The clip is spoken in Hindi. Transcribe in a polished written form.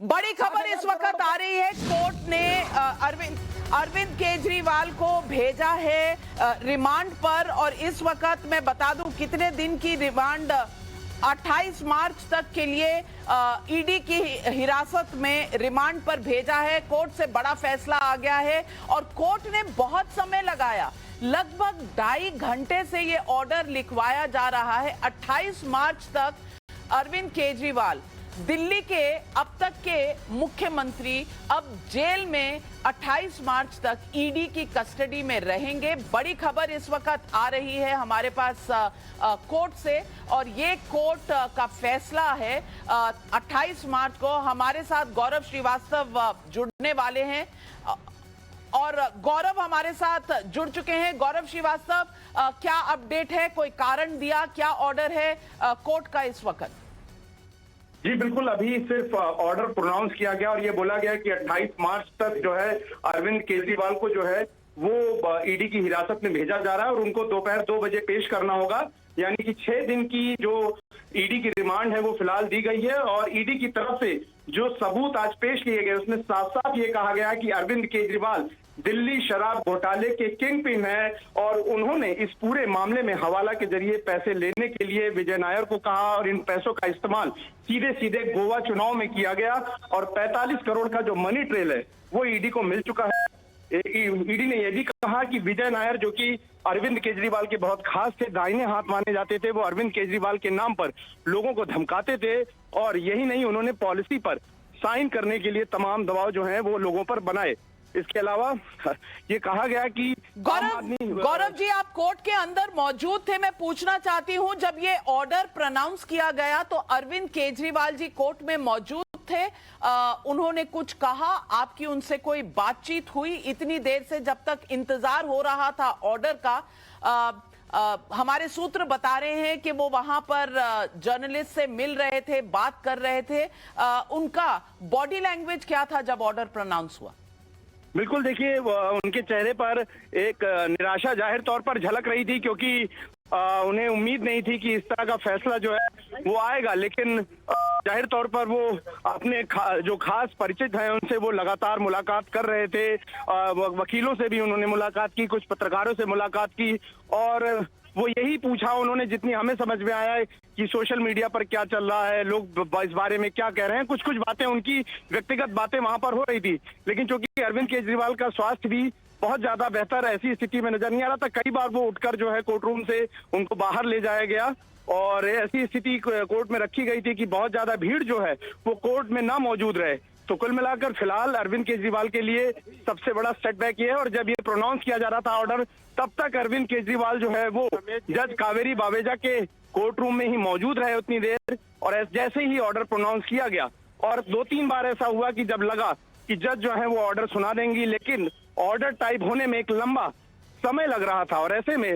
बड़ी खबर इस वक्त आ रही है। कोर्ट ने अरविंद केजरीवाल को भेजा है रिमांड पर, और इस वक्त मैं बता दूं कितने दिन की रिमांड, 28 मार्च तक के लिए ईडी की हिरासत में रिमांड पर भेजा है। कोर्ट से बड़ा फैसला आ गया है और कोर्ट ने बहुत समय लगाया, लगभग 2.5 घंटे से ये ऑर्डर लिखवाया जा रहा है। 28 मार्च तक अरविंद केजरीवाल, दिल्ली के अब तक के मुख्यमंत्री, अब जेल में 28 मार्च तक ईडी की कस्टडी में रहेंगे। बड़ी खबर इस वक्त आ रही है हमारे पास कोर्ट से, और ये कोर्ट का फैसला है 28 मार्च को। हमारे साथ गौरव श्रीवास्तव जुड़ने वाले हैं और गौरव हमारे साथ जुड़ चुके हैं। गौरव श्रीवास्तव, क्या अपडेट है? कोई कारण दिया? क्या ऑर्डर है कोर्ट का इस वक्त? जी बिल्कुल, अभी सिर्फ ऑर्डर प्रोनाउंस किया गया और ये बोला गया कि 28 मार्च तक जो है अरविंद केजरीवाल को जो है वो ईडी की हिरासत में भेजा जा रहा है और उनको दोपहर 2 बजे पेश करना होगा। यानी कि 6 दिन की जो ईडी की रिमांड है वो फिलहाल दी गई है। और ईडी की तरफ से जो सबूत आज पेश किए गए उसमें साफ साफ ये कहा गया कि अरविंद केजरीवाल दिल्ली शराब घोटाले के किंग पिन है और उन्होंने इस पूरे मामले में हवाला के जरिए पैसे लेने के लिए विजय नायर को कहा और इन पैसों का इस्तेमाल सीधे सीधे गोवा चुनाव में किया गया। और 45 करोड़ का जो मनी ट्रेल है वो ईडी को मिल चुका है। ईडी ने यह भी कहा कि विजय नायर, जो कि अरविंद केजरीवाल के बहुत खास थे, दाहिने हाथ माने जाते थे, वो अरविंद केजरीवाल के नाम पर लोगों को धमकाते थे। और यही नहीं, उन्होंने पॉलिसी पर साइन करने के लिए तमाम दबाव जो है वो लोगों पर बनाए। इसके अलावा ये कहा गया कि गौरव जी, आप कोर्ट के अंदर मौजूद थे। मैं पूछना चाहती हूं, जब ये ऑर्डर प्रोनाउंस किया गया तो अरविंद केजरीवाल जी कोर्ट में मौजूद थे, उन्होंने कुछ कहा? आपकी उनसे कोई बातचीत हुई इतनी देर से, जब तक इंतजार हो रहा था ऑर्डर का? हमारे सूत्र बता रहे हैं कि वो वहां पर जर्नलिस्ट से मिल रहे थे, बात कर रहे थे। उनका बॉडी लैंग्वेज क्या था जब ऑर्डर प्रोनाउंस हुआ? बिल्कुल, देखिए उनके चेहरे पर एक निराशा जाहिर तौर पर झलक रही थी, क्योंकि उन्हें उम्मीद नहीं थी कि इस तरह का फैसला जो है वो आएगा। लेकिन जाहिर तौर पर वो अपने जो खास परिचित हैं उनसे वो लगातार मुलाकात कर रहे थे। वकीलों से भी उन्होंने मुलाकात की, कुछ पत्रकारों से मुलाकात की, और वो यही पूछा उन्होंने, जितनी हमें समझ में आया है, कि सोशल मीडिया पर क्या चल रहा है, लोग इस बारे में क्या कह रहे हैं। कुछ बातें, उनकी व्यक्तिगत बातें वहां पर हो रही थी। लेकिन चूंकि अरविंद केजरीवाल का स्वास्थ्य भी बहुत ज्यादा बेहतर ऐसी स्थिति में नजर नहीं आ रहा था, कई बार वो उठकर जो है कोर्ट रूम से उनको बाहर ले जाया गया और ऐसी स्थिति कोर्ट में रखी गई थी कि बहुत ज्यादा भीड़ जो है वो कोर्ट में ना मौजूद रहे। तो कुल मिलाकर फिलहाल अरविंद केजरीवाल के लिए सबसे बड़ा सेटबैक ये है। और जब ये प्रोनाउंस किया जा रहा था ऑर्डर, तब तक अरविंद केजरीवाल जो है वो जज कावेरी बावेजा के कोर्ट रूम में ही मौजूद रहे उतनी देर। और जैसे ही ऑर्डर प्रोनाउंस किया गया, और 2-3 बार ऐसा हुआ कि जब लगा कि जज जो है वो ऑर्डर सुना देंगी, लेकिन ऑर्डर टाइप होने में एक लंबा समय लग रहा था। और ऐसे में